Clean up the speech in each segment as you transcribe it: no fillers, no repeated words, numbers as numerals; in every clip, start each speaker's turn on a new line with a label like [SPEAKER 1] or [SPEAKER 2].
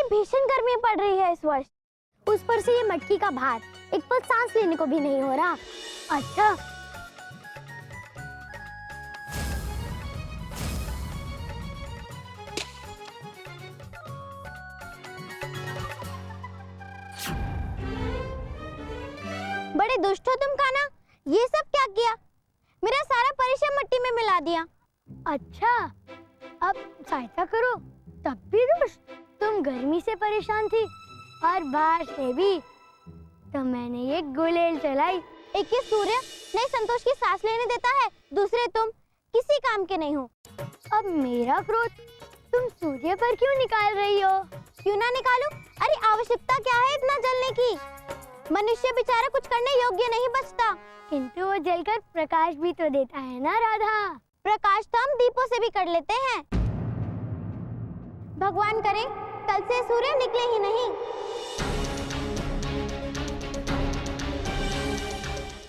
[SPEAKER 1] भीषण गर्मी पड़ रही है इस वर्ष। उस पर से ये मटकी का भार, एक पल सांस लेने को भी नहीं हो रहा। अच्छा, बड़े दुष्ट हो तुम कान्हा। ये सब क्या किया? मेरा सारा परिश्रम मिट्टी में मिला दिया। अच्छा, अब सहायता करो। तब भी दुष्ट? तुम गर्मी से परेशान थी और बाहर से भी, तो मैंने ये गुलेल चलाई। एक ये सूर्य नए संतोष की सांस लेने देता है, दूसरे तुम किसी काम के नहीं हो। अब मेरा क्रोध तुम सूर्य पर क्यों निकाल रही हो? क्यों ना निकालूं? अरे आवश्यकता क्या है इतना जलने की? मनुष्य बेचारा कुछ करने योग्य नहीं बचता। किंतु वो जलकर प्रकाश भी तो देता है ना राधा। प्रकाश तो हम दीपों से भी कर लेते हैं। भगवान करे कल से सूर्य निकले ही नहीं।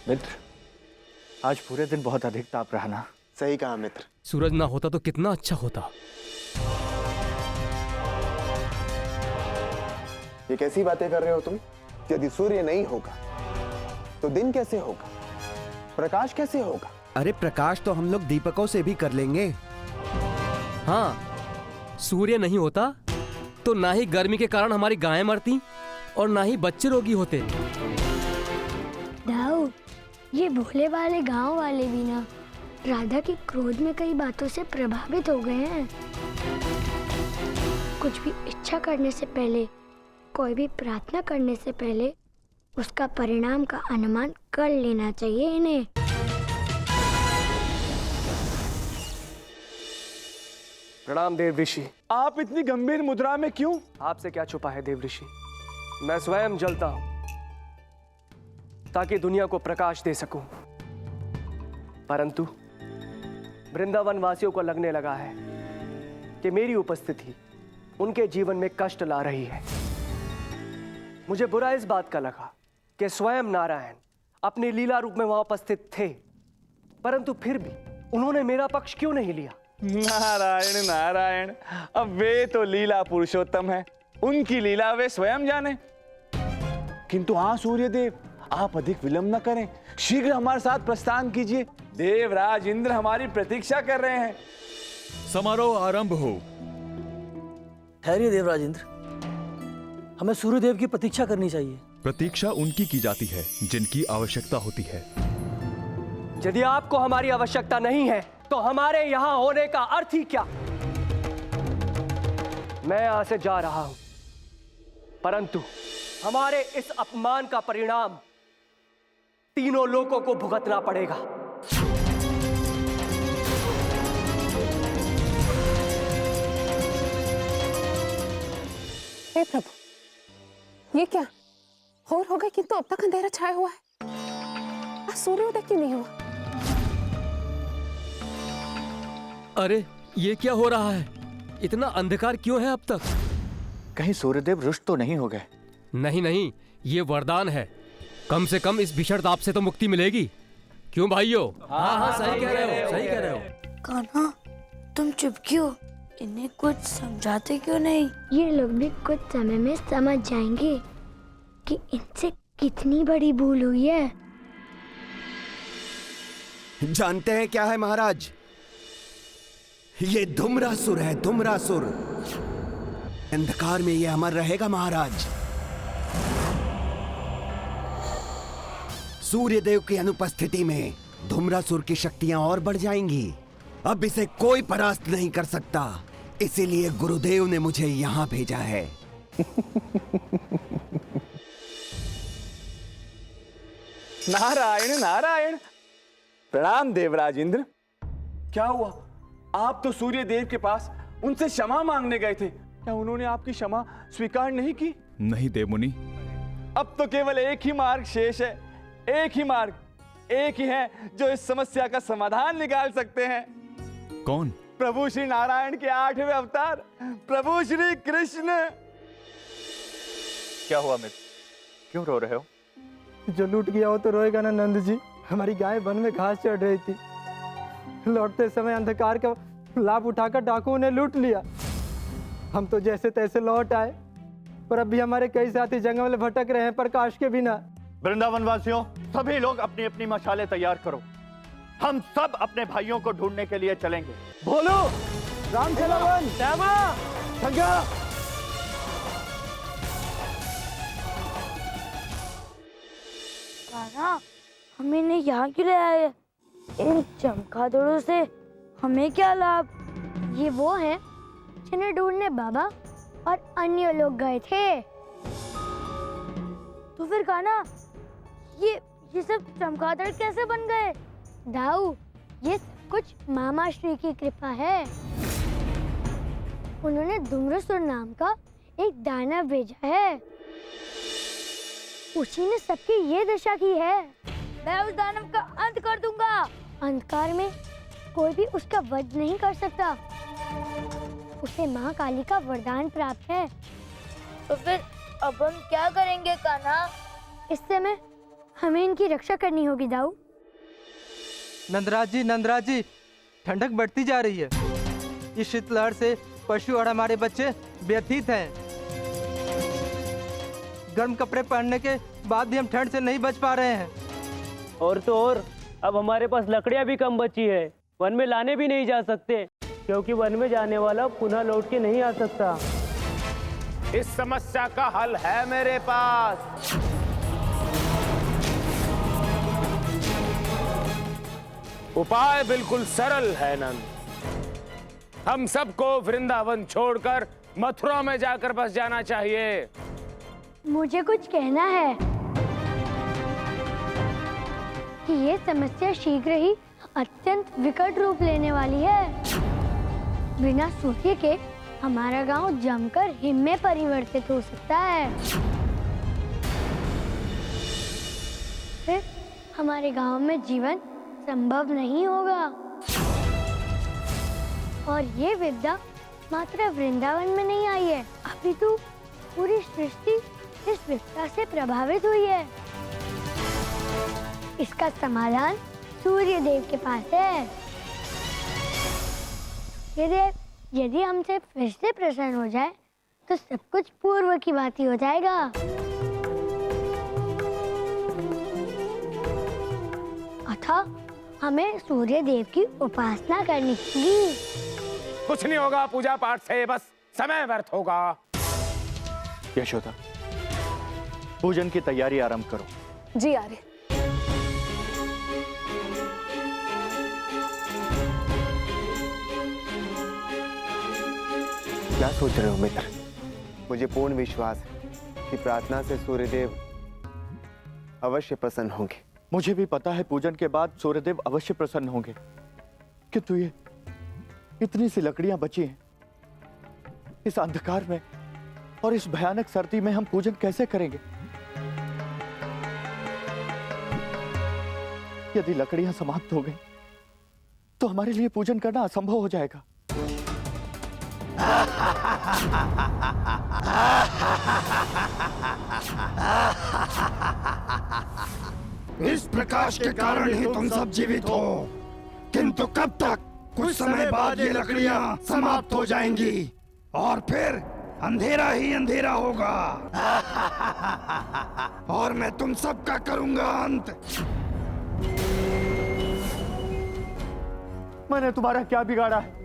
[SPEAKER 2] मित्र, आज पूरे दिन बहुत अधिक ताप रहा ना।
[SPEAKER 3] सही कहा मित्र।
[SPEAKER 4] सूरज ना होता तो कितना अच्छा होता।
[SPEAKER 3] ये कैसी बातें कर रहे हो तुम? यदि सूर्य नहीं होगा तो दिन कैसे होगा, प्रकाश कैसे होगा?
[SPEAKER 5] अरे प्रकाश तो हम लोग दीपकों से भी कर लेंगे।
[SPEAKER 4] हाँ, सूर्य नहीं होता तो ना ही गर्मी के कारण हमारी गायें मरती और ना ही बच्चे रोगी होते।
[SPEAKER 1] दाऊ, ये भोले वाले गांव वाले भी ना राधा के क्रोध में कई बातों से प्रभावित हो गए हैं। कुछ भी इच्छा करने से पहले, कोई भी प्रार्थना करने से पहले उसका परिणाम का अनुमान कर लेना चाहिए इन्हें।
[SPEAKER 6] प्रणाम देव ऋषि।
[SPEAKER 3] आप इतनी गंभीर मुद्रा में क्यों?
[SPEAKER 6] आपसे क्या छुपा है देव ऋषि। मैं स्वयं जलता हूं ताकि दुनिया को प्रकाश दे सकूं, परंतु वृंदावन वासियों को लगने लगा है कि मेरी उपस्थिति उनके जीवन में कष्ट ला रही है। मुझे बुरा इस बात का लगा कि स्वयं नारायण अपनी लीला रूप में वहां उपस्थित थे, परंतु फिर भी उन्होंने मेरा पक्ष क्यों नहीं लिया?
[SPEAKER 7] नारायण नारायण, अब वे तो लीला पुरुषोत्तम है, उनकी लीला वे स्वयं जाने। किंतु हाँ सूर्यदेव, आप अधिक विलंब न करें, शीघ्र हमारे साथ प्रस्थान कीजिए। देवराज इंद्र हमारी प्रतीक्षा कर रहे हैं।
[SPEAKER 8] समारोह आरंभ हो।
[SPEAKER 2] ठहरिए देवराज इंद्र, हमें सूर्यदेव की प्रतीक्षा करनी चाहिए।
[SPEAKER 8] प्रतीक्षा उनकी की जाती है जिनकी आवश्यकता होती है।
[SPEAKER 6] यदि आपको हमारी आवश्यकता नहीं है तो हमारे यहां होने का अर्थ ही क्या? मैं यहां से जा रहा हूं, परंतु हमारे इस अपमान का परिणाम तीनों लोगों को भुगतना पड़ेगा।
[SPEAKER 9] हे प्रभु, ये क्या हो गए? किंतु अब तक अंधेरा छाया हुआ है, आज सूर्योदय क्यों नहीं हुआ?
[SPEAKER 4] अरे ये क्या हो रहा है? इतना अंधकार क्यों है अब तक?
[SPEAKER 2] कहीं सूर्यदेव रुष्ट तो नहीं हो गए?
[SPEAKER 4] नहीं नहीं, ये वरदान है। कम से कम इस भीषण ताप से तो मुक्ति मिलेगी। क्यों भाइयों?
[SPEAKER 2] हाँ, सही कह रहे हो, सही कह रहे हो।
[SPEAKER 1] कान्हा, तुम चुप क्यों? इन्हें कुछ समझाते क्यों नहीं? ये लोग भी कुछ समय में समझ जाएंगे कि इनसे कितनी बड़ी भूल हुई है।
[SPEAKER 5] जानते हैं क्या है महाराज? ये धुम्रासुर है, धुम्रासुर। अंधकार में ये अमर रहेगा महाराज। सूर्यदेव की अनुपस्थिति में धुम्रासुर की शक्तियां और बढ़ जाएंगी। अब इसे कोई परास्त नहीं कर सकता, इसीलिए गुरुदेव ने मुझे यहां भेजा है।
[SPEAKER 7] नारायण नारायण, प्रणाम देवराज इंद्र। क्या हुआ? आप तो सूर्य देव के पास उनसे क्षमा मांगने गए थे, क्या उन्होंने आपकी क्षमा स्वीकार नहीं की?
[SPEAKER 8] नहीं देवमुनि।
[SPEAKER 7] अब तो केवल एक ही मार्ग शेष है, एक ही मार्ग, एक ही है जो इस समस्या का समाधान निकाल सकते हैं।
[SPEAKER 8] कौन?
[SPEAKER 7] प्रभु श्री नारायण के 8वें अवतार प्रभु श्री कृष्ण।
[SPEAKER 2] क्या हुआ मित्र, क्यों रो रहे हो?
[SPEAKER 10] जो लूट गया हो तो रोएगा ना नंद जी। हमारी गाय वन में घास चढ़ रही थी, लौटते समय अंधकार का लाभ उठाकर डाकुओं ने लूट लिया। हम तो जैसे तैसे लौट आए, पर अभी हमारे कई साथी जंगल में भटक रहे हैं प्रकाश के बिना।
[SPEAKER 11] वृंदावन वासियों, सभी लोग अपनी अपनी मशालें तैयार करो। हम सब अपने भाइयों को ढूंढने के लिए चलेंगे।
[SPEAKER 10] बोलो राम चलावन,
[SPEAKER 6] श्यामा,
[SPEAKER 10] संज्ञा।
[SPEAKER 1] कान्हा, हमें इन्हें यहाँ क्यों ले आए? इन चमगादड़ों से हमें क्या लाभ? ये वो हैं जिन्हें ढूंढने बाबा और अन्य लोग गए थे। तो फिर कान्हा, ये सब चमगादड़ कैसे बन गए? दाऊ, ये सब कुछ मामा श्री की कृपा है। उन्होंने धूम्रसुर नाम का एक दानव भेजा है, उसी ने सबकी ये दशा की है। मैं उस दानव का अंत कर दूंगा। अंधकार में कोई भी उसका वध नहीं कर सकता। उसे माँ काली का वरदान प्राप्त है। तो फिर अब हम क्या करेंगे कान्हा? इस समय हमें इनकी रक्षा करनी होगी दाऊ।
[SPEAKER 10] नंदराज जी, ठंडक बढ़ती जा रही है। इस शीतलहर से पशु और हमारे बच्चे व्यथित हैं। गर्म कपड़े पहनने के बाद भी हम ठंड से नहीं बच पा रहे हैं।
[SPEAKER 6] और तो और अब हमारे पास लकड़ियां भी कम बची है। वन में लाने भी नहीं जा सकते, क्योंकि वन में जाने वाला पुनः लौट के नहीं आ सकता।
[SPEAKER 7] इस समस्या का हल है मेरे पास। उपाय बिल्कुल सरल है नंद। हम सबको वृंदावन छोड़कर मथुरा में जाकर बस जाना चाहिए।
[SPEAKER 1] मुझे कुछ कहना है कि ये समस्या शीघ्र ही अत्यंत विकट रूप लेने वाली है। बिना सूर्य के हमारा गांव जमकर हिम में परिवर्तित हो सकता है। फिर हमारे गांव में जीवन संभव नहीं होगा। और ये विद्या मात्र वृंदावन में नहीं आई है, अभी तो पूरी सृष्टि इस विद्या से प्रभावित हुई है। इसका समाधान सूर्य देव के पास है। सूर्य देव यदि हमसे फिर से प्रसन्न हो जाए तो सब कुछ पूर्व की भांति हो जाएगा। अतः हमें सूर्य देव की उपासना करनी होगी।
[SPEAKER 7] कुछ नहीं होगा पूजा पाठ से, बस समय व्यर्थ होगा।
[SPEAKER 11] यशोदा, पूजन की तैयारी आरंभ करो।
[SPEAKER 9] जी आर्य।
[SPEAKER 3] क्या सोच रहे हो मित्र? मुझे पूर्ण विश्वास है कि प्रार्थना से सूर्यदेव अवश्य प्रसन्न होंगे।
[SPEAKER 11] मुझे भी पता है पूजन के बाद सूर्यदेव अवश्य प्रसन्न होंगे, किंतु ये इतनी सी लकड़ियां बची हैं। इस अंधकार में और इस भयानक सर्दी में हम पूजन कैसे करेंगे? यदि लकड़ियां समाप्त हो गई तो हमारे लिए पूजन करना असंभव हो जाएगा।
[SPEAKER 5] इस प्रकाश के कारण ही तुम सब जीवित हो, किंतु कब तक? कुछ समय बाद ये लकड़ियां समाप्त हो जाएंगी और फिर अंधेरा ही अंधेरा होगा। और मैं तुम सबका करूंगा अंत।
[SPEAKER 11] मैंने तुम्हारा क्या बिगाड़ा है?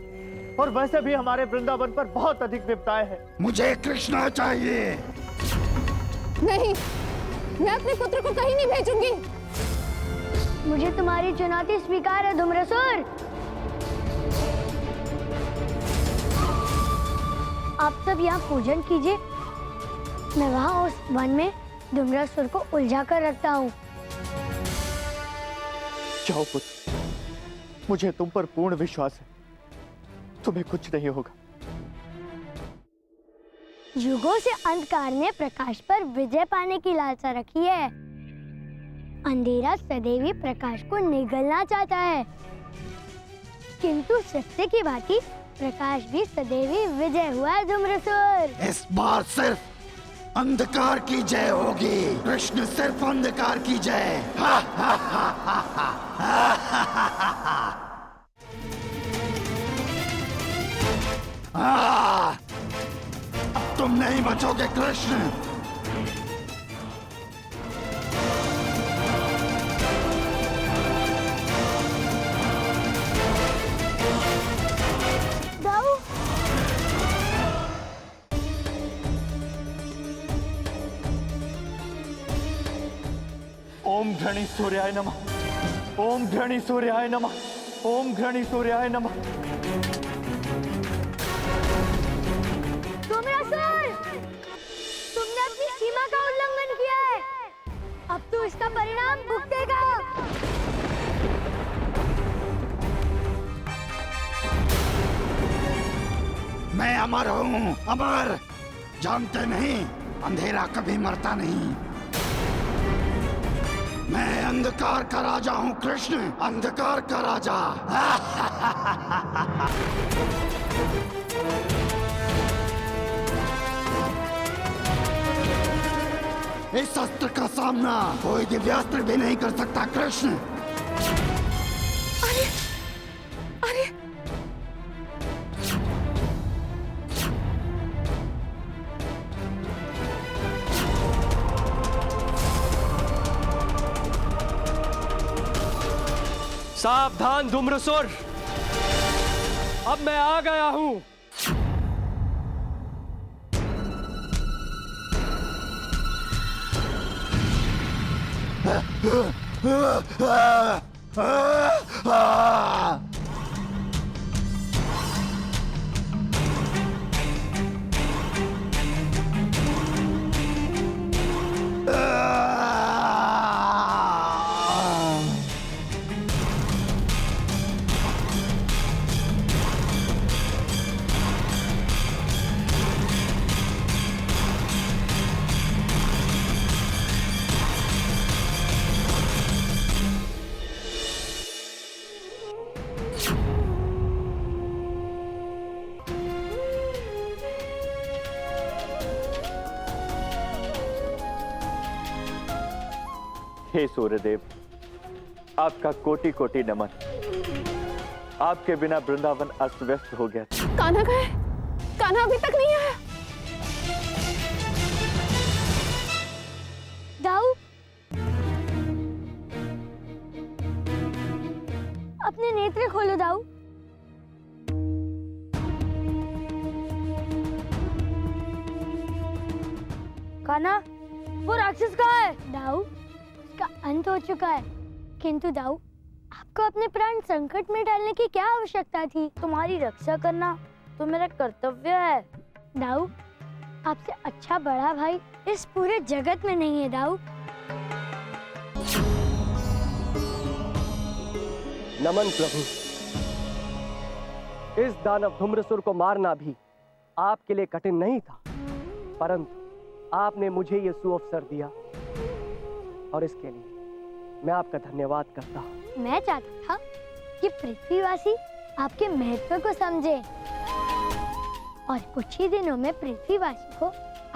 [SPEAKER 11] और वैसे भी हमारे वृंदावन पर बहुत अधिक विपदाएं हैं।
[SPEAKER 5] मुझे कृष्णा चाहिए।
[SPEAKER 9] नहीं, मैं अपने पुत्र को कहीं नहीं भेजूंगी।
[SPEAKER 1] मुझे तुम्हारी चुनौती स्वीकार है धूम्रसुर। आप सब यहाँ पूजन कीजिए, मैं वहाँ उस वन में धूम्रसुर को उलझा कर रखता हूँ।
[SPEAKER 11] जाओ पुत्र, मुझे तुम पर पूर्ण विश्वास है, तुम्हें कुछ नहीं होगा।
[SPEAKER 1] युगों से अंधकार ने प्रकाश पर विजय पाने की लालसा रखी है। अंधेरा सदैव ही प्रकाश को निगलना चाहता है, किंतु सत्य की भांति प्रकाश भी सदैव ही विजय हुआ है धूम्रसुर।
[SPEAKER 5] इस बार सिर्फ अंधकार की जय होगी। कृष्ण सिर्फ अंधकार की जय। हा हा हा हा हा हा। अब तुम नहीं बचोगे कृष्ण।
[SPEAKER 1] दाऊ,
[SPEAKER 11] ओम घृणी सूर्याय नमः। ओम घृणी सूर्याय नमः। ओम घृणी सूर्याय नमः।
[SPEAKER 1] सोमरासुर, तुमने अपनी सीमा का उल्लंघन किया है। अब तू इसका परिणाम भुगतेगा।
[SPEAKER 5] मैं अमर हूँ, अमर। जानते नहीं, अंधेरा कभी मरता नहीं। मैं अंधकार का राजा हूँ कृष्ण, अंधकार का राजा। इस अस्त्र का सामना कोई दिव्यास्त्र भी नहीं कर सकता कृष्ण।
[SPEAKER 9] अरे अरे
[SPEAKER 6] सावधान धूम्रसुर, अब मैं आ गया हूं।
[SPEAKER 11] हे सूर्यदेव, आपका कोटि कोटि नमन। आपके बिना वृंदावन अस्त व्यस्त हो गया था।
[SPEAKER 9] कान्हा गए? कान्हा अभी तक नहीं आया।
[SPEAKER 1] दाऊ, अपने नेत्र खोलो दाऊ। कान्हा, वो राक्षस कहाँ है? दाऊ, उसका अंत हो चुका है। किंतु दाऊ, आपको अपने प्राण संकट में डालने की क्या आवश्यकता थी? तुम्हारी रक्षा करना तो मेरा कर्तव्य है। दाऊ, आपसे अच्छा बड़ा भाई इस पूरे जगत में नहीं है दाऊ।
[SPEAKER 6] नमन प्रभु, इस दानव धूम्रसुर को मारना भी आपके लिए कठिन नहीं था, परंतु आपने मुझे ये सुअवसर दिया और इसके लिए मैं आपका धन्यवाद करता हूँ।
[SPEAKER 1] मैं चाहता था कि पृथ्वीवासी आपके महत्व को समझे और कुछ ही दिनों में पृथ्वीवासी को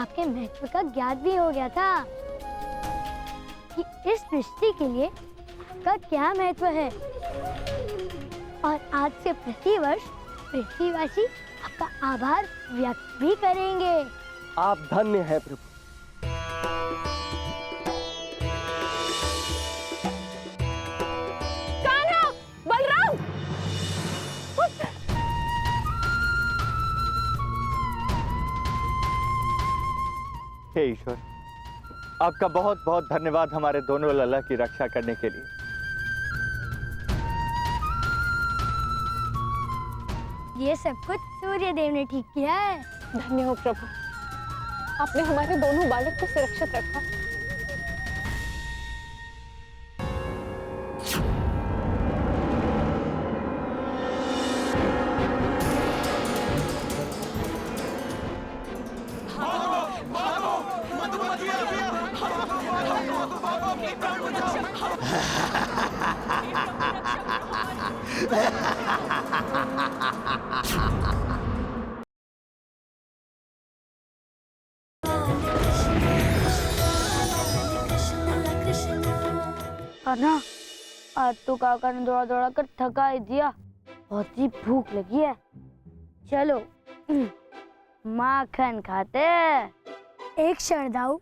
[SPEAKER 1] आपके महत्व का ज्ञात भी हो गया था कि इस सृष्टि के लिए आपका क्या महत्व है। और आज से प्रतिवर्ष पृथ्वीवासी आपका आभार व्यक्त भी करेंगे।
[SPEAKER 6] आप धन्य हैं प्रभु।
[SPEAKER 9] कान्हा, बलराम,
[SPEAKER 11] हे ईश्वर, आपका बहुत बहुत धन्यवाद हमारे दोनों लला की रक्षा करने के लिए।
[SPEAKER 1] ये सब कुछ सूर्य देव ने ठीक किया है।
[SPEAKER 9] धन्य हो प्रभु, आपने हमारे दोनों बालक को सुरक्षित रखा।
[SPEAKER 1] कान्हा, आज तो काका ने दौड़ा दौड़ा कर थका ही दिया। बहुत ही भूख लगी है। चलो माखन खाते हैं। एक क्षण दाऊ।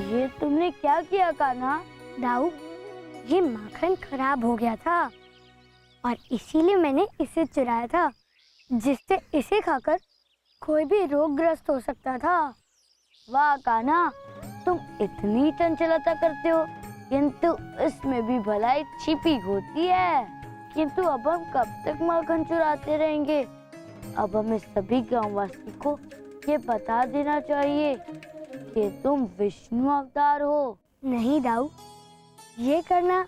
[SPEAKER 1] ये तुमने क्या किया कान्हा? दाऊ, ये माखन खराब हो गया था और इसीलिए मैंने इसे चुराया था, जिससे इसे खाकर कोई भी रोगग्रस्त हो सकता था। वाह कान्हा, तुम इतनी चंचलता करते हो, किंतु इसमें भी भलाई छिपी होती है। किंतु अब हम कब तक माखन चुराते रहेंगे? अब हमें सभी गांववासी को ये बता देना चाहिए कि तुम विष्णु अवतार हो। नहीं दाऊ, ये करना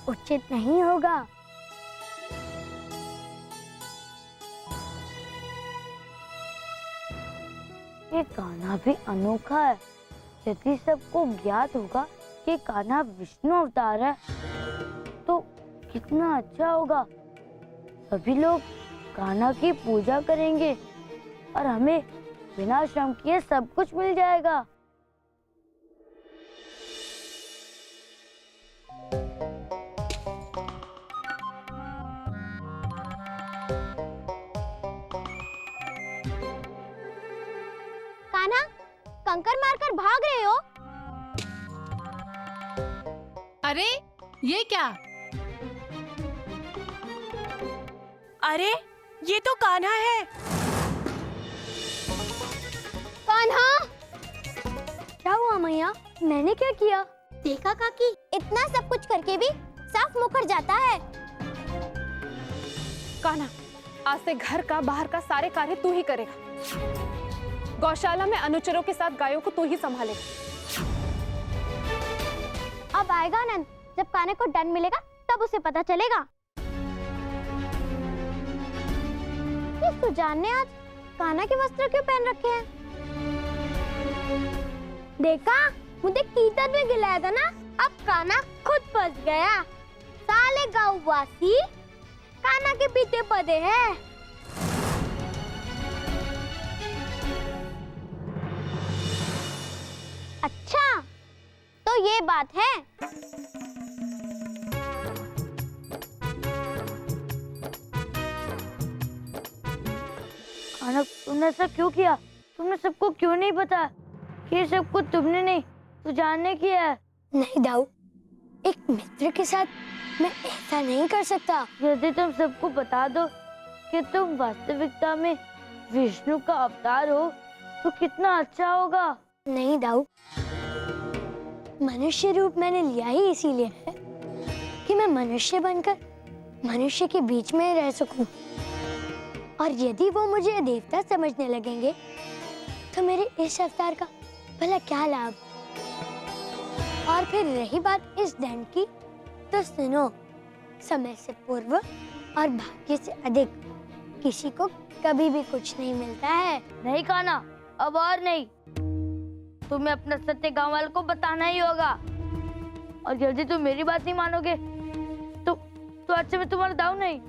[SPEAKER 1] उचित नहीं होगा। ये कान्हा भी अनोखा है। यदि सबको ज्ञात होगा कि कान्हा विष्णु अवतार है तो कितना अच्छा होगा। सभी लोग कान्हा की पूजा करेंगे और हमें बिना श्रम किए सब कुछ मिल जाएगा।
[SPEAKER 12] कान्हा, कंकर मारकर भाग रहे हो?
[SPEAKER 13] अरे ये क्या?
[SPEAKER 14] अरे ये तो कान्हा है।
[SPEAKER 12] कान्हा!
[SPEAKER 1] क्या हुआ मैया? मैंने क्या किया?
[SPEAKER 12] देखा काकी, इतना सब कुछ करके भी साफ मुकर जाता है।
[SPEAKER 9] कान्हा, आज से घर का बाहर का सारे कार्य तू ही करेगा। गौशाला में अनुचरों के साथ गायों को तू ही संभालेगा।
[SPEAKER 12] अब आएगा आनंद, जब कान्हा को दंड मिलेगा तब उसे पता चलेगा। ये सुजान ने आज कान्हा के वस्त्र क्यों पहन रखे हैं? देखा, मुझे कीचड़ में गिलाया था ना। अब कान्हा खुद फंस गया। साले गांववासी कान्हा के पीछे पड़े हैं। अच्छा, तो ये बात है।
[SPEAKER 1] कान्हा, तुमने ऐसा क्यों किया? तुमने सबको क्यों नहीं बताया कि ये सब कुछ तुमने नहीं सुजान ने किया है? नहीं दाऊ, एक मित्र के साथ मैं ऐसा नहीं कर सकता। यदि तुम सबको बता दो कि तुम वास्तविकता में विष्णु का अवतार हो तो कितना अच्छा होगा। नहीं दाऊ, मनुष्य रूप मैंने लिया ही इसीलिए है कि मैं मनुष्य बनकर मनुष्य के बीच में रह सकूं। और यदि वो मुझे देवता समझने लगेंगे तो मेरे इस अवतार का भला क्या लाभ? और फिर रही बात इस दंड की, तो सुनो, समय से पूर्व और भाग्य से अधिक किसी को कभी भी कुछ नहीं मिलता है। नहीं कान्हा, अब और नहीं। तुम्हें अपना सत्य गांव वालों को बताना ही होगा। और यदि तुम मेरी बात नहीं मानोगे तो आज से मैं तुम्हारा दाऊ नहीं।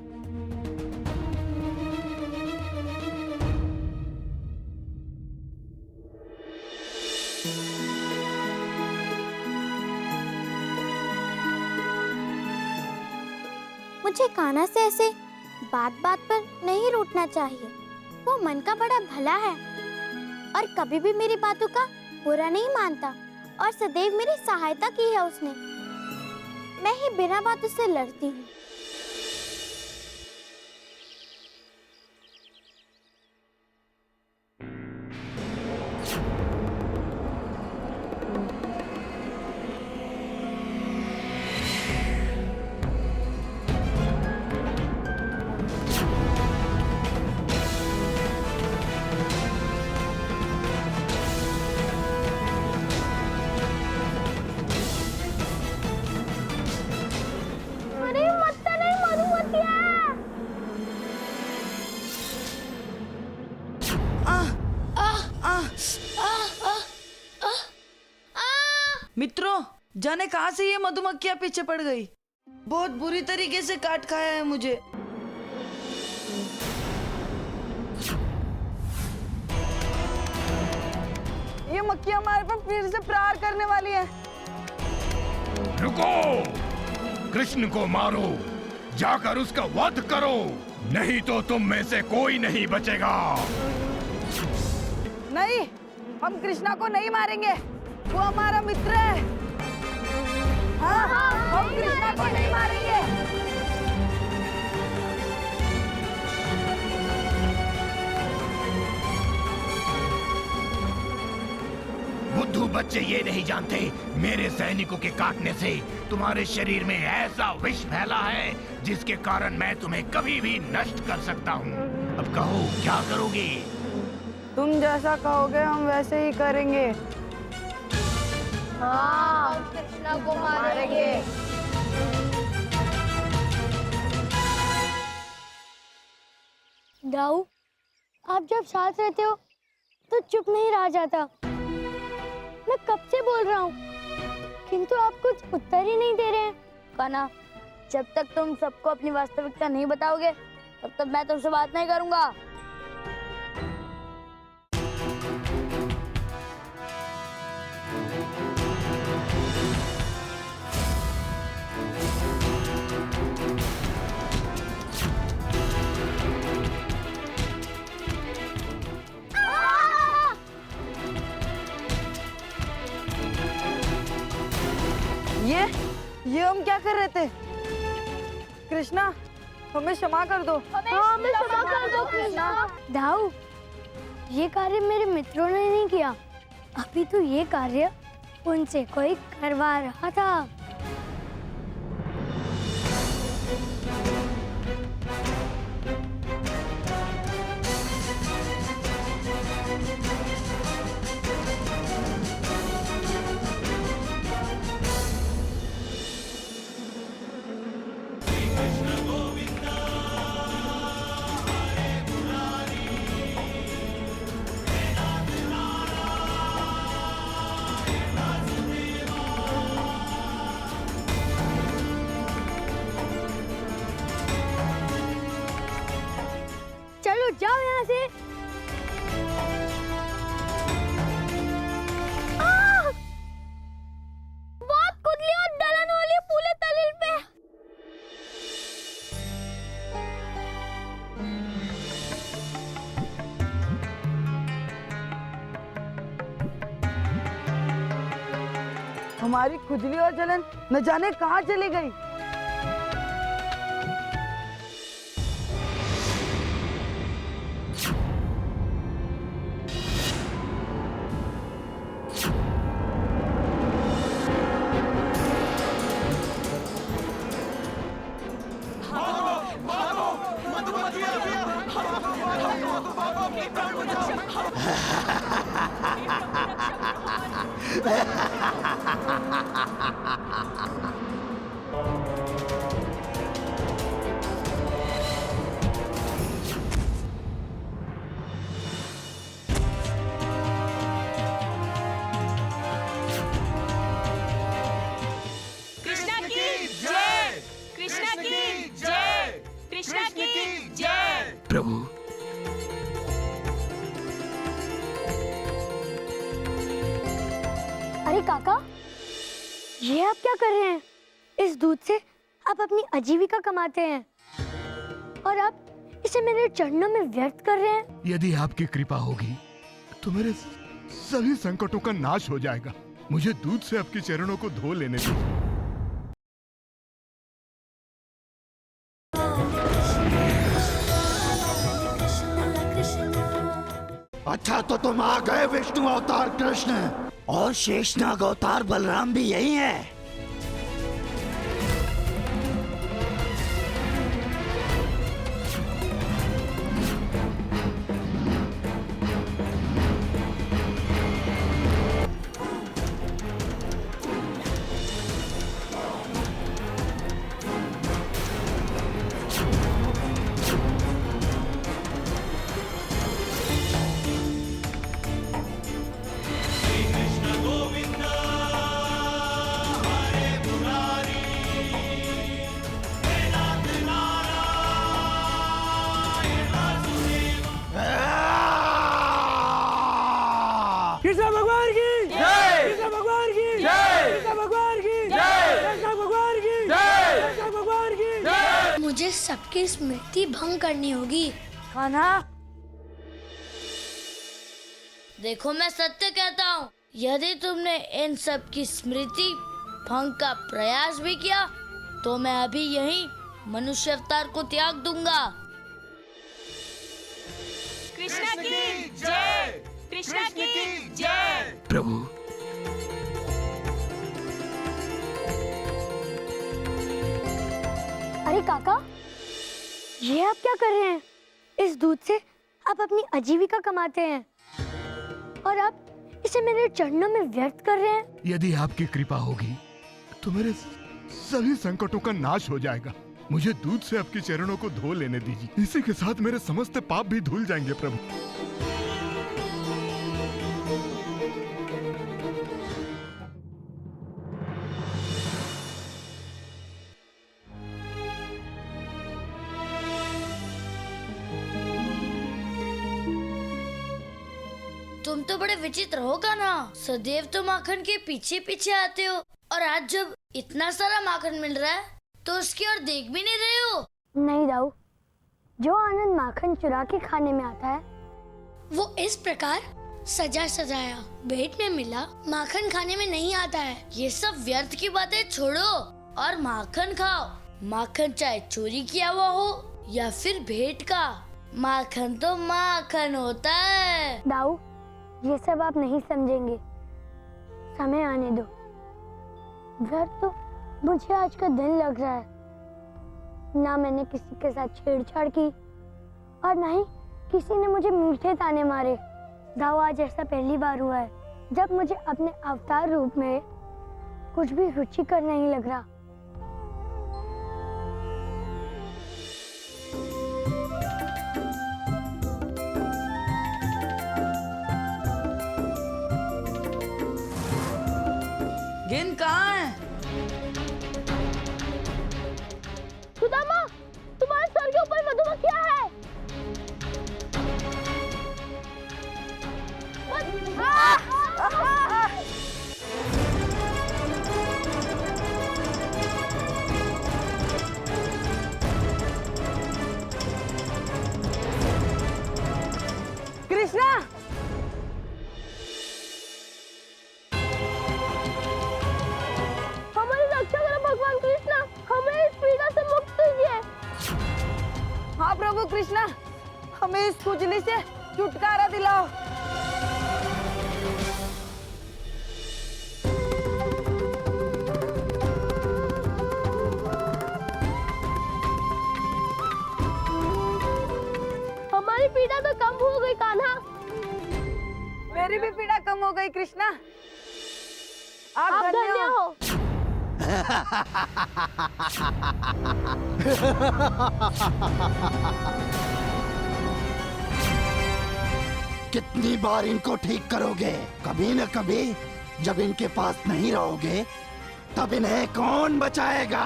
[SPEAKER 12] मुझे कान्हा से ऐसे बात बात पर नहीं रूठना चाहिए। वो मन का बड़ा भला है और कभी भी मेरी बातों का बुरा नहीं मानता और सदैव मेरी सहायता की है उसने। मैं ही बिना बात उससे लड़ती हूँ।
[SPEAKER 15] मित्रों, जाने कहां से ये मधुमक्खियां पीछे पड़ गई। बहुत बुरी तरीके से काट खाया है मुझे।
[SPEAKER 9] ये मक्खियां हमारे पर फिर से प्रहार करने वाली है।
[SPEAKER 5] रुको, कृष्ण को मारो जाकर उसका वध करो, नहीं तो तुम में से कोई नहीं बचेगा।
[SPEAKER 15] नहीं, हम कृष्णा को नहीं मारेंगे, वो हमारा मित्र है। हाँ, हम कृष्णा को नहीं मारेंगे।
[SPEAKER 5] बुद्धू बच्चे ये नहीं जानते, मेरे सैनिकों के काटने से तुम्हारे शरीर में ऐसा विष फैला है जिसके कारण मैं तुम्हें कभी भी नष्ट कर सकता हूँ। अब कहो क्या करोगे?
[SPEAKER 15] तुम जैसा कहोगे हम वैसे ही करेंगे।
[SPEAKER 1] हाँ, हम कृष्णा को मारेंगे। दाऊ, आप जब साथ रहते हो तो चुप नहीं रहा जाता। मैं कब से बोल रहा हूँ, किंतु आप कुछ उत्तर ही नहीं दे रहे हैं। कान्हा, जब तक तुम सबको अपनी वास्तविकता नहीं बताओगे तब तक मैं तुमसे बात नहीं करूंगा।
[SPEAKER 15] ये हम क्या कर रहे थे? कृष्णा, हमें क्षमा कर दो।
[SPEAKER 1] हमें क्षमा कर दो कृष्णा। दाऊ, ये कार्य मेरे मित्रों ने नहीं किया, अभी तो ये कार्य उनसे कोई करवा रहा था। चलो जाओ यहाँ से। बहुत कुदली और डलन वाली पूरे तलिल पे।
[SPEAKER 15] हमारी खुजली और जलन न जाने कहाँ चली गई।
[SPEAKER 14] कृष्णा की जय, कृष्णा की जय, कृष्णा की जय।
[SPEAKER 5] प्रभु,
[SPEAKER 1] अरे काका, ये आप क्या कर रहे हैं? इस दूध से आप अपनी आजीविका कमाते हैं और आप इसे मेरे चरणों में व्यर्थ कर रहे हैं।
[SPEAKER 5] यदि आपकी कृपा होगी तो मेरे सभी संकटों का नाश हो जाएगा। मुझे दूध से आपके चरणों को धो लेने दीजिए।
[SPEAKER 16] अच्छा, तो तुम आ गए विष्णु अवतार कृष्ण, और शेषनाग अवतार बलराम भी यही है।
[SPEAKER 1] सबकी स्मृति भंग करनी होगी। कान्हा, देखो मैं सत्य कहता हूँ, यदि तुमने इन सब की स्मृति भंग का प्रयास भी किया तो मैं अभी यहीं मनुष्य अवतार को त्याग दूंगा।
[SPEAKER 14] कृष्णा की जय, कृष्णा की जय।
[SPEAKER 16] प्रभु,
[SPEAKER 1] अरे काका, ये आप क्या कर रहे हैं? इस दूध से आप अपनी आजीविका कमाते हैं और आप इसे मेरे चरणों में व्यर्थ कर रहे हैं।
[SPEAKER 5] यदि आपकी कृपा होगी तो मेरे सभी संकटों का नाश हो जाएगा। मुझे दूध से आपके चरणों को धो लेने दीजिए। इसी के साथ मेरे समस्त पाप भी धुल जाएंगे प्रभु।
[SPEAKER 1] तुम तो बड़े विचित्र हो कान्हा, सदैव तो माखन के पीछे पीछे आते हो और आज जब इतना सारा माखन मिल रहा है तो उसकी ओर देख भी नहीं रहे हो। नहीं दाऊ, जो आनंद माखन चुरा के खाने में आता है वो इस प्रकार सजा सजाया भेंट में मिला माखन खाने में नहीं आता है। ये सब व्यर्थ की बातें छोड़ो और माखन खाओ। माखन चाहे चोरी किया हुआ हो या फिर भेंट का, माखन तो माखन होता है। दाऊ, ये सब आप नहीं समझेंगे, समय आने दो। व्यर्थ तो मुझे आज का दिन लग रहा है। ना मैंने किसी के साथ छेड़छाड़ की और ना ही किसी ने मुझे मीठे ताने मारे। दाऊ, आज ऐसा पहली बार हुआ है जब मुझे अपने अवतार रूप में कुछ भी रुचिकर नहीं लग रहा।
[SPEAKER 15] गिन कहाँ है?
[SPEAKER 1] सुदामा, तुम्हारे सर के ऊपर मधुमक्खियां है।
[SPEAKER 15] कृष्णा,
[SPEAKER 1] हमारी रक्षा करो भगवान कृष्णा, हमें इस पीड़ा से मुक्त कीजिए।
[SPEAKER 15] हाँ प्रभु कृष्णा, हमें इस खुजली से छुटकारा दिलाओ।
[SPEAKER 1] हमारी पीड़ा तो कम हो गई कान्हा।
[SPEAKER 15] मेरी भी पीड़ा कम हो गई कृष्णा।
[SPEAKER 1] आप धन्य हो।
[SPEAKER 16] कितनी बार इनको ठीक करोगे? कभी न कभी जब इनके पास नहीं रहोगे तब इन्हें कौन बचाएगा?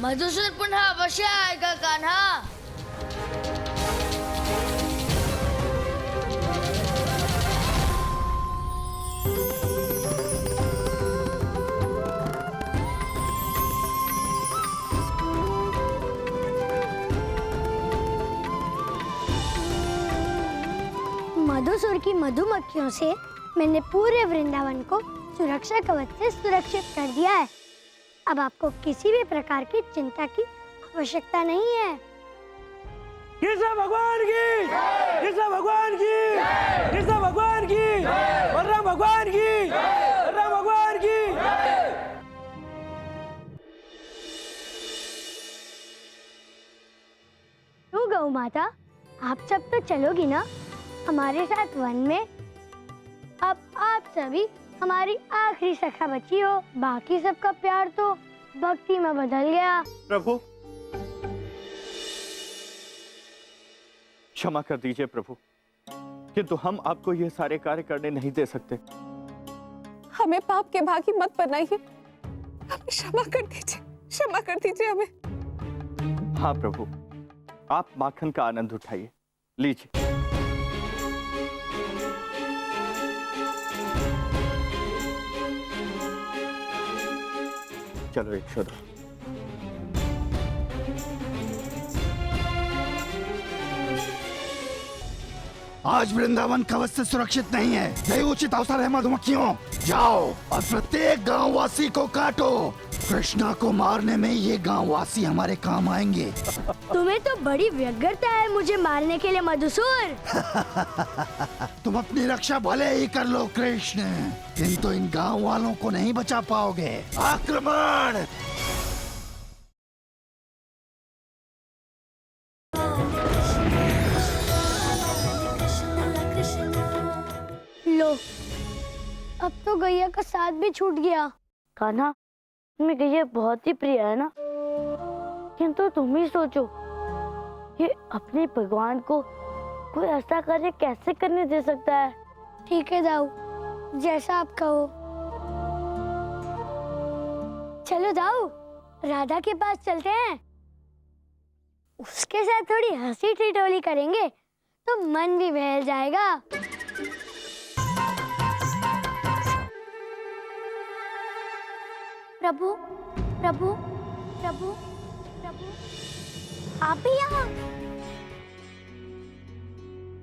[SPEAKER 1] मधुसूर पुनः अवश्य आएगा कान्हा। मधुसूर की मधुमक्खियों से मैंने पूरे वृंदावन को सुरक्षा कवच से सुरक्षित कर दिया है। अब आपको किसी भी प्रकार की चिंता की आवश्यकता नहीं है।
[SPEAKER 2] कृष्ण भगवान की, कृष्ण भगवान की, कृष्ण भगवान की, बलराम भगवान की, बलराम भगवान की।
[SPEAKER 1] तो गौ माता, आप सब तो चलोगी ना हमारे साथ वन में? अब आप सभी हमारी आखिरी सखा बची हो। बाकी सबका प्यार तो भक्ति में बदल गया।
[SPEAKER 11] प्रभु, क्षमा कर दीजिए प्रभु, किंतु हम आपको ये सारे कार्य करने नहीं दे सकते।
[SPEAKER 9] हमें पाप के भागी मत बनाइए, हमें क्षमा कर दीजिए, क्षमा कर दीजिए हमें।
[SPEAKER 11] हाँ प्रभु, आप माखन का आनंद उठाइए, लीजिए। चलो यशोदा।
[SPEAKER 16] आज वृंदावन कवच से सुरक्षित नहीं है। यही उचित अवसर है मधुमक्खियों, जाओ और प्रत्येक गांववासी को काटो। कृष्णा को मारने में ये गांववासी हमारे काम आएंगे।
[SPEAKER 1] तुम्हें तो बड़ी व्यग्रता है मुझे मारने के लिए मधुसूर।
[SPEAKER 16] तुम अपनी रक्षा भले ही कर लो कृष्ण, किंतु इन गांव वालों को नहीं बचा पाओगे। आक्रमण!
[SPEAKER 1] लो, अब तो गैया का साथ भी छूट गया। कान्हा, तुम्हें गैया बहुत ही प्रिय है ना, किंतु तुम ही सोचो, ये अपने भगवान को कोई ऐसा कार्य कैसे करने दे सकता है। ठीक है दाऊ, जैसा आप कहो। चलो दाऊ, राधा के पास चलते हैं, उसके साथ थोड़ी हंसी ठिठोली करेंगे तो मन भी बहल जाएगा।
[SPEAKER 12] प्रभु प्रभु प्रभु प्रभु, आप भी यहाँ?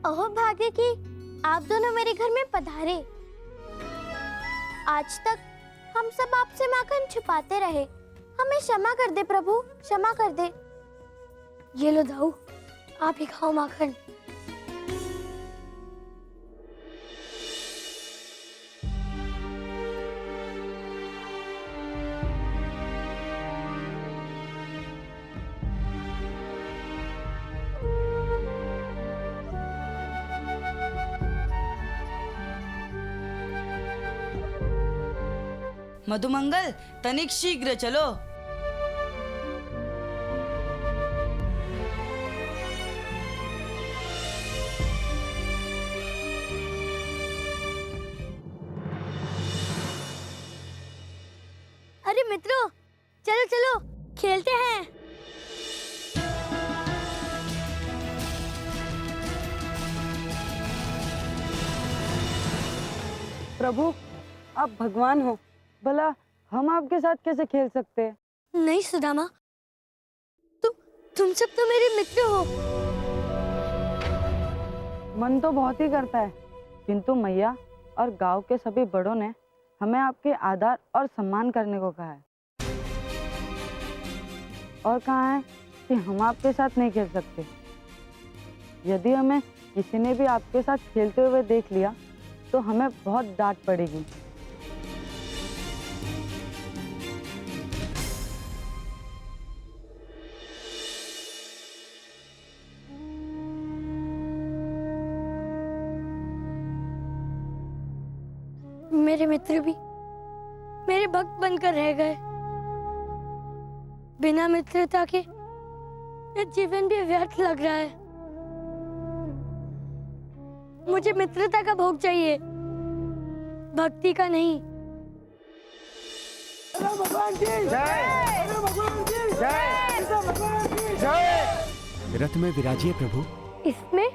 [SPEAKER 12] ओह भाग्य की आप दोनों मेरे घर में पधारे। आज तक हम सब आपसे माखन छुपाते रहे, हमें क्षमा कर दे प्रभु, क्षमा कर दे।
[SPEAKER 1] ये लो दाऊ, आप ही खाओ माखन।
[SPEAKER 15] मधुमंगल, तनिक शीघ्र चलो।
[SPEAKER 1] अरे मित्रों, चलो चलो खेलते हैं।
[SPEAKER 15] प्रभु, आप भगवान हो, भला हम आपके साथ कैसे खेल सकते हैं?
[SPEAKER 1] नहीं सुदामा, तुम सब तो मेरे मित्र हो।
[SPEAKER 15] मन तो बहुत ही करता है, किंतु मैया और गांव के सभी बड़ों ने हमें आपके आदर और सम्मान करने को कहा है, और कहा है कि हम आपके साथ नहीं खेल सकते। यदि हमें किसी ने भी आपके साथ खेलते हुए देख लिया तो हमें बहुत डांट पड़ेगी।
[SPEAKER 1] मेरे मित्र भी मेरे भक्त बनकर रह गए। बिना मित्रता के ये जीवन भी व्यर्थ लग रहा है। मुझे मित्रता का भोग चाहिए, भक्ति का नहीं।
[SPEAKER 2] भगवान की जय, भगवान की जय, भगवान की जय।
[SPEAKER 4] रथ में विराजिए प्रभु।
[SPEAKER 1] इसमें?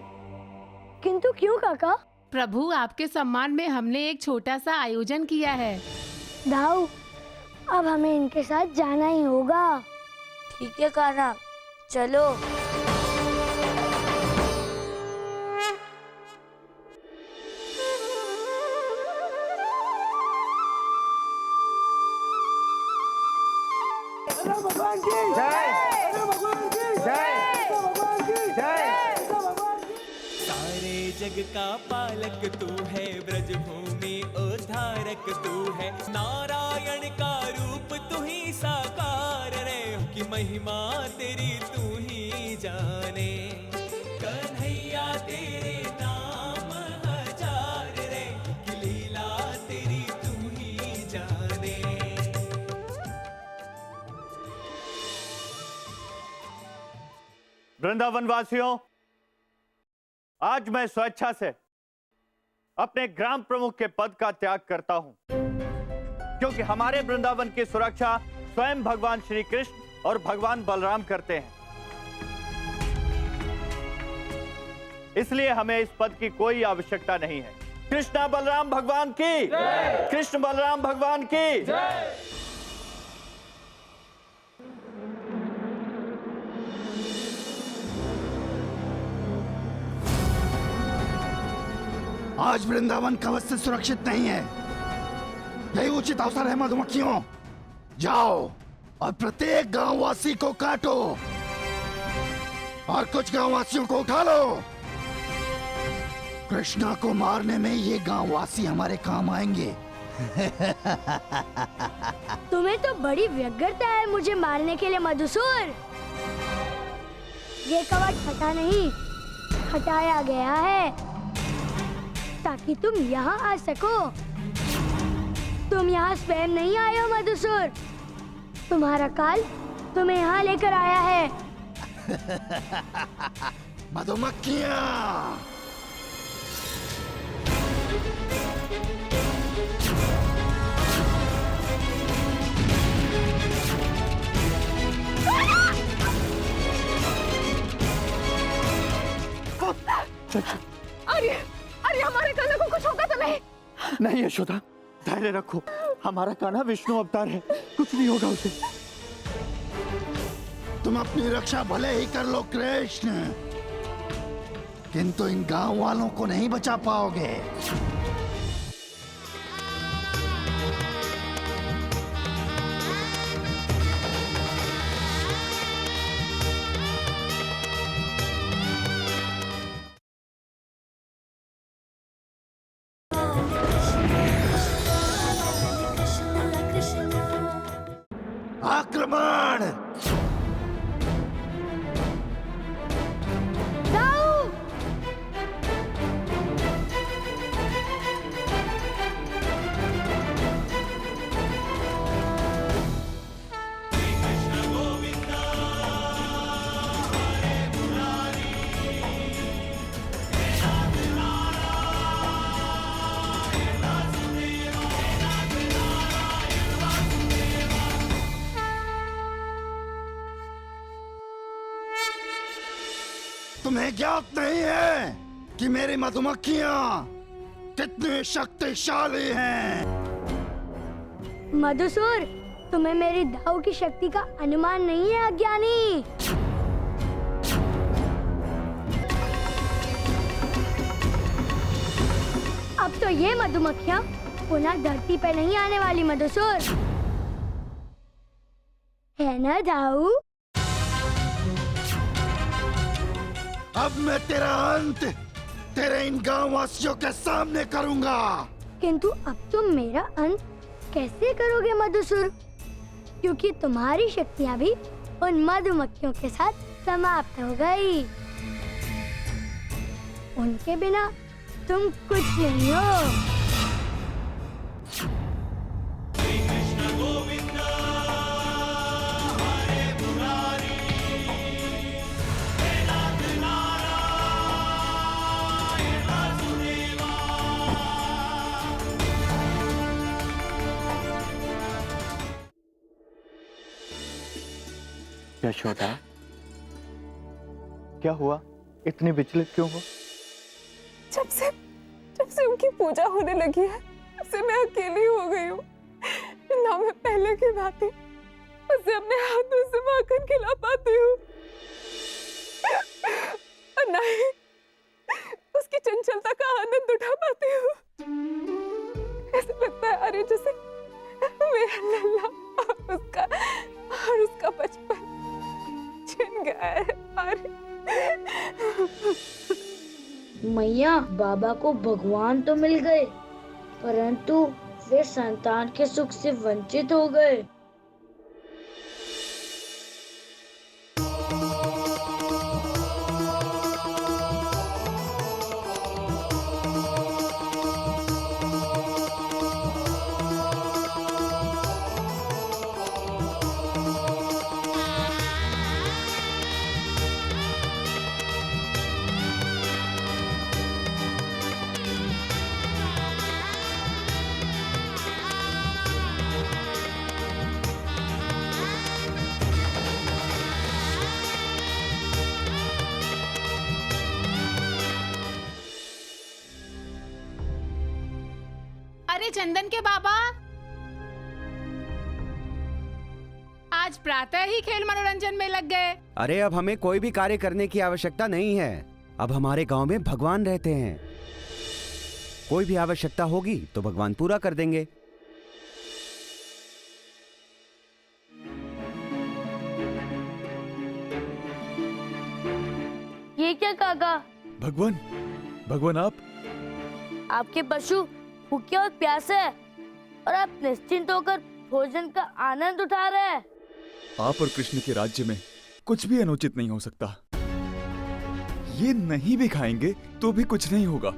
[SPEAKER 1] किंतु क्यों काका?
[SPEAKER 13] प्रभु, आपके सम्मान में हमने एक छोटा सा आयोजन किया है।
[SPEAKER 1] दाऊ, अब हमें इनके साथ जाना ही होगा।
[SPEAKER 12] ठीक है कान्हा, चलो।
[SPEAKER 2] भगवान की जय, भगवान की जय, भगवान की जय।
[SPEAKER 17] सारे जग का पालक तू है, ब्रजभूमि उद्धारक तू है, नारायण का रूप तू ही साकार रे, की महिमा तेरी तू ही जाने, कन्हैया तेरे नाम हजार रे, की लीला तेरी तू ही जाने।
[SPEAKER 11] वृंदावन वासियों, आज मैं स्वेच्छा से अपने ग्राम प्रमुख के पद का त्याग करता हूं, क्योंकि हमारे वृंदावन की सुरक्षा स्वयं भगवान श्री कृष्ण और भगवान बलराम करते हैं। इसलिए हमें इस पद की कोई आवश्यकता नहीं है। कृष्ण बलराम भगवान की, कृष्ण बलराम भगवान की।
[SPEAKER 16] आज वृंदावन कवच से सुरक्षित नहीं है। यही उचित अवसर है मधुमक्खियों। जाओ और प्रत्येक गांववासी को काटो और कुछ गांववासियों को उठा लो। कृष्णा को मारने में ये गांववासी हमारे काम आएंगे।
[SPEAKER 1] तुम्हें तो बड़ी व्यग्रता है मुझे मारने के लिए मधुसूर। ये कवच हटा नहीं, हटाया गया है ताकि तुम यहाँ आ सको। तुम यहाँ स्वयं नहीं आए हो मधुसूर, तुम्हारा काल तुम्हें यहाँ लेकर आया है।
[SPEAKER 16] मधुमक्खियाँ
[SPEAKER 9] अरे अरे हमारे कान्हा को कुछ होगा तो नहीं।
[SPEAKER 11] नहीं यशोदा, धैर्य रखो। हमारा कान्हा विष्णु अवतार है, कुछ नहीं होगा उसे।
[SPEAKER 16] तुम अपनी रक्षा भले ही कर लो कृष्ण, किंतु इन गांव वालों को नहीं बचा पाओगे। आक्रमण! तुम्हें ज्ञात नहीं है कि मेरी मधुमक्खियां कितनी शक्तिशाली हैं।
[SPEAKER 1] मधुसूर, तुम्हें मेरी दाव की शक्ति का अनुमान नहीं है अज्ञानी। अब तो ये मधुमक्खियां पुनः धरती पर नहीं आने वाली मधुसूर, है ना दाऊ?
[SPEAKER 16] अब मैं तेरा अंत तेरे इन गांववासियों के सामने करूंगा।
[SPEAKER 1] किंतु अब तुम मेरा अंत कैसे करोगे मधुसूर? क्योंकि तुम्हारी शक्तियां भी उन मधुमक्खियों के साथ समाप्त हो गई। उनके बिना तुम कुछ नहीं हो।
[SPEAKER 11] यशोदा, क्या हुआ? इतनी विचलित क्यों हो?
[SPEAKER 9] जब से उनकी पूजा होने लगी है, तब से मैं अकेली हो गई हूँ। ना मैं पहले की भांति उसे अपने हाथों से माखन खिला पाती हूँ, और ना ही उसकी चंचलता का आनंद उठा पाती हूँ। ऐसा लगता है अरे जैसे मेरा लल्ला और उसका बचपन छिन गया है। अरे
[SPEAKER 18] मैया, बाबा को भगवान तो मिल गए, परंतु वे संतान के सुख से वंचित हो गए।
[SPEAKER 13] अरे चंदन के बाबा, आज प्रातः ही खेल मनोरंजन में लग गए।
[SPEAKER 2] अरे अब हमें कोई भी कार्य करने की आवश्यकता नहीं है। अब हमारे गांव में भगवान रहते हैं।
[SPEAKER 19] कोई भी आवश्यकता होगी तो भगवान पूरा कर देंगे।
[SPEAKER 18] ये क्या काका?
[SPEAKER 8] भगवान, भगवान
[SPEAKER 18] आपके पशु भूखे और प्यासे हैं और आप निश्चिंत होकर भोजन का आनंद उठा रहे हैं।
[SPEAKER 8] आप और कृष्ण के राज्य में कुछ भी अनुचित नहीं हो सकता। ये नहीं भी खाएंगे तो भी कुछ नहीं होगा।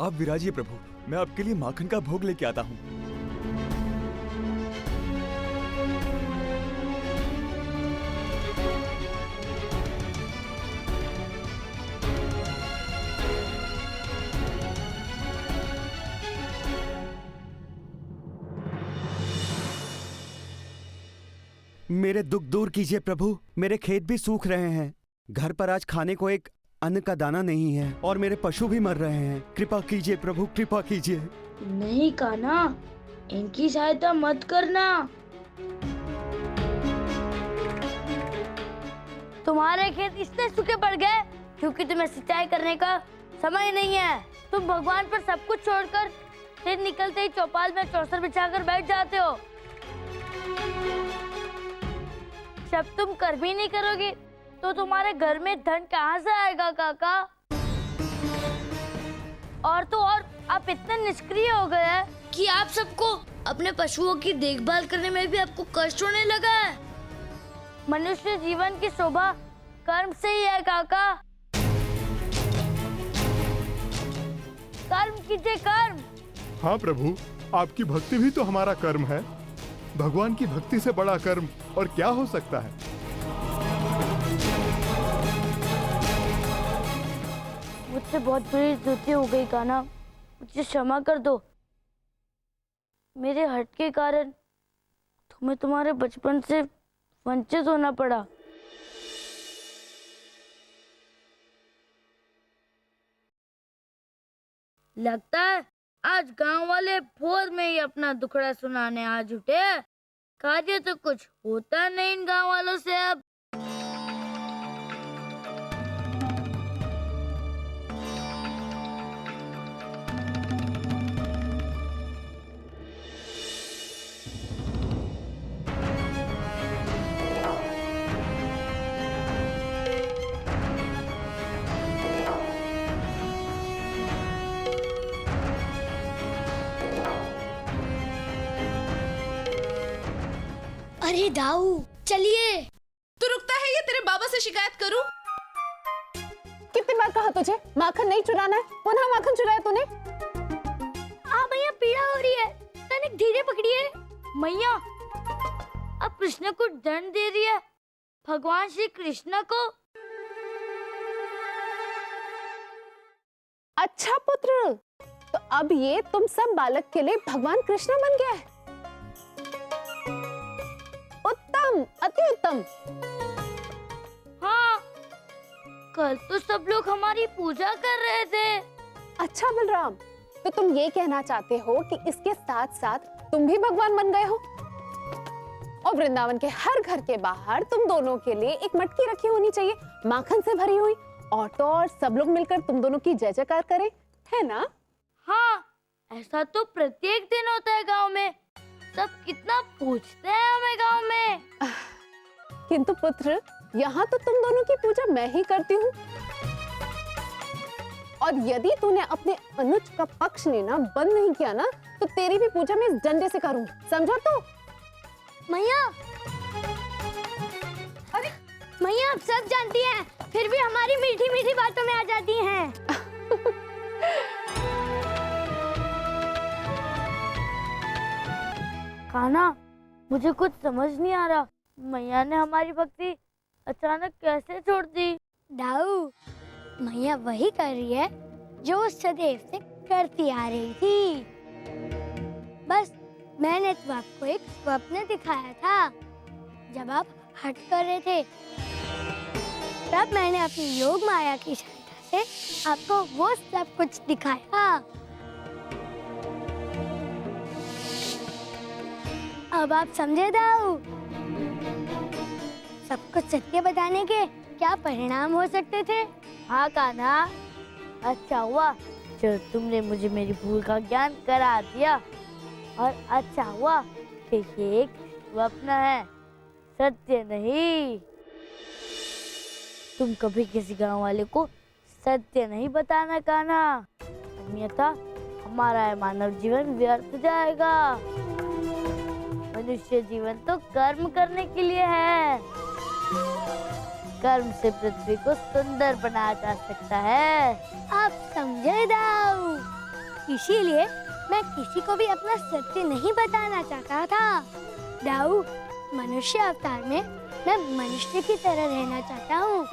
[SPEAKER 8] आप विराजिए प्रभु, मैं आपके लिए माखन का भोग लेके आता हूँ।
[SPEAKER 19] मेरे दुख दूर कीजिए प्रभु, मेरे खेत भी सूख रहे हैं, घर पर आज खाने को एक अन्न का दाना नहीं है और मेरे पशु भी मर रहे हैं। कृपा कीजिए प्रभु, कृपा कीजिए।
[SPEAKER 18] नहीं कान्हा, इनकी सहायता मत करना। तुम्हारे खेत इसलिए सूखे पड़ गए क्योंकि तुम्हें सिंचाई करने का समय नहीं है। तुम भगवान पर सब कुछ छोड़कर दिन निकलते ही चौपाल में चौसर बिछाकर बैठ जाते हो। जब तुम कर्म ही नहीं करोगे तो तुम्हारे घर में धन कहाँ से आएगा काका? और तो और आप इतने निष्क्रिय हो गए हैं कि आप सबको अपने पशुओं की देखभाल करने में भी आपको कष्ट होने लगा है। मनुष्य जीवन की शोभा कर्म से ही है काका। कर्म कीजिए, कर्म।
[SPEAKER 20] हाँ प्रभु, आपकी भक्ति भी तो हमारा कर्म है। भगवान की भक्ति से बड़ा कर्म और क्या हो सकता है।
[SPEAKER 18] मुझसे बहुत बड़ी त्रुटि हो गई कान्हा, मुझे क्षमा कर दो। मेरे हट के कारण तुम्हें तुम्हारे बचपन से वंचित होना पड़ा। लगता है आज गांव वाले भोर में ही अपना दुखड़ा सुनाने आ जुटे। कार्य तो कुछ होता नहीं इन गांव वालों से अब।
[SPEAKER 1] अरे दाऊ, चलिए।
[SPEAKER 14] तू रुकता है या तेरे बाबा से शिकायत करूं?
[SPEAKER 9] कितनी बार कहा तुझे माखन नहीं चुराना है, पुनः माखन चुराया तूने।
[SPEAKER 18] मैया पीड़ा हो रही है, तनिक धीरे पकड़िए। मैया अब कृष्ण को दंड दे रही है, भगवान श्री कृष्ण को।
[SPEAKER 9] अच्छा पुत्र, तो अब ये तुम सब बालक के लिए भगवान कृष्ण बन गया है। उत्तम, अति उत्तम।
[SPEAKER 18] हाँ, कल तो सब लोग हमारी पूजा कर रहे थे।
[SPEAKER 9] अच्छा बलराम, तो तुम ये कहना चाहते हो कि इसके साथ साथ तुम भी भगवान बन गए हो? और वृंदावन के हर घर के बाहर तुम दोनों के लिए एक मटकी रखी होनी चाहिए, माखन से भरी हुई, और तो और सब लोग मिलकर तुम दोनों की जय जयकार करें, है ना?
[SPEAKER 18] हाँ, ऐसा तो प्रत्येक दिन होता है गांव में। सब कितना पूछते हैं हमें गांव में।
[SPEAKER 9] किंतु पुत्र, यहाँ तो तुम दोनों की पूजा मैं ही करती हूँ। और यदि तूने अपने अनुज का पक्ष लेना बंद नहीं किया ना, तो तेरी भी पूजा मैं इस डंडे से करूँगी, समझा? तो
[SPEAKER 1] मैया, अरे मैया, आप सब जानती हैं, फिर भी हमारी मीठी मीठी बातों में आ जाती हैं।
[SPEAKER 18] कान्हा, मुझे कुछ समझ नहीं आ रहा, मैया ने हमारी भक्ति अचानक कैसे छोड़ दी?
[SPEAKER 1] दाऊ, मैया वही कर रही है जो वो सदैव से करती आ रही थी। बस मैंने तो आपको एक स्वप्न दिखाया था जब आप हट कर रहे थे, तब मैंने अपनी योग माया की सहायता से आपको वो सब कुछ दिखाया। अब आप समझे दाऊ, सब कुछ सत्य बताने के क्या परिणाम हो सकते थे?
[SPEAKER 18] हाँ कान्हा, अच्छा हुआ जो तुमने मुझे मेरी भूल का ज्ञान करा दिया। और अच्छा हुआ कि ये एक स्वप्न है, सत्य नहीं। तुम कभी किसी गांव वाले को सत्य नहीं बताना कान्हा, अन्यथा हमारा ये मानव जीवन व्यर्थ जाएगा। मनुष्य जीवन तो कर्म करने के लिए है। कर्म से पृथ्वी को सुंदर बनाया जा सकता है।
[SPEAKER 1] आप समझे दाऊ? इसीलिए मैं किसी को भी अपना सत्य नहीं बताना चाहता था। दाऊ, मनुष्य अवतार में मैं मनुष्य की तरह रहना चाहता हूँ।